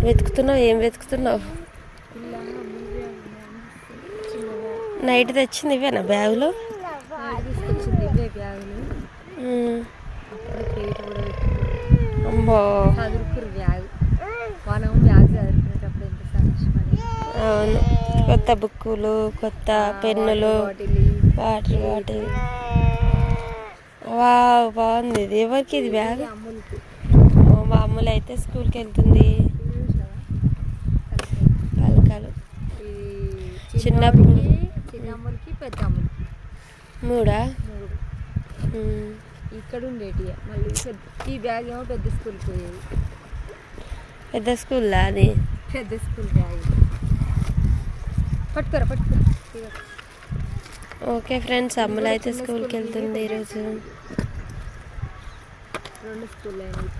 వెతుకుతున్నావు? ఏం వెతుకుతున్నావు? నైట్ తెచ్చింది ఇవేనా బ్యాగులు? తీసుకొచ్చింది ఇవే బ్యాగులు. అమ్మో చదువుకురు బ్యాగ్. మనం బ్యాగ్ చదువుకునేటప్పుడు ఎంత సంతోషమని. అవును, కొత్త బుక్కులు, కొత్త పెన్నులు, వాటర్ బాటిల్. వావ్, బాగుంది. ఇది ఎవరికి ఇది బ్యాగ్? మా అమ్ములు అయితే స్కూల్కి వెళ్తుంది. పలకాలు చిన్నప్పుడు చిన్నమ్మలకి పెద్ద అమ్మలు మూడా? ఇక్కడ ఉండేటి. మళ్ళీ ఈ బ్యాగ్ ఏమో పెద్ద స్కూల్కి పోయేది. పెద్ద స్కూల్లా అది? పెద్ద స్కూల్ బ్యాగ్. పట్టుకోరా పట్టుకోరా. ఓకే ఫ్రెండ్స్, అమ్ములు అయితే స్కూల్కి వెళ్తుంది ఈరోజు. 2 స్కూల్ అయినాయి.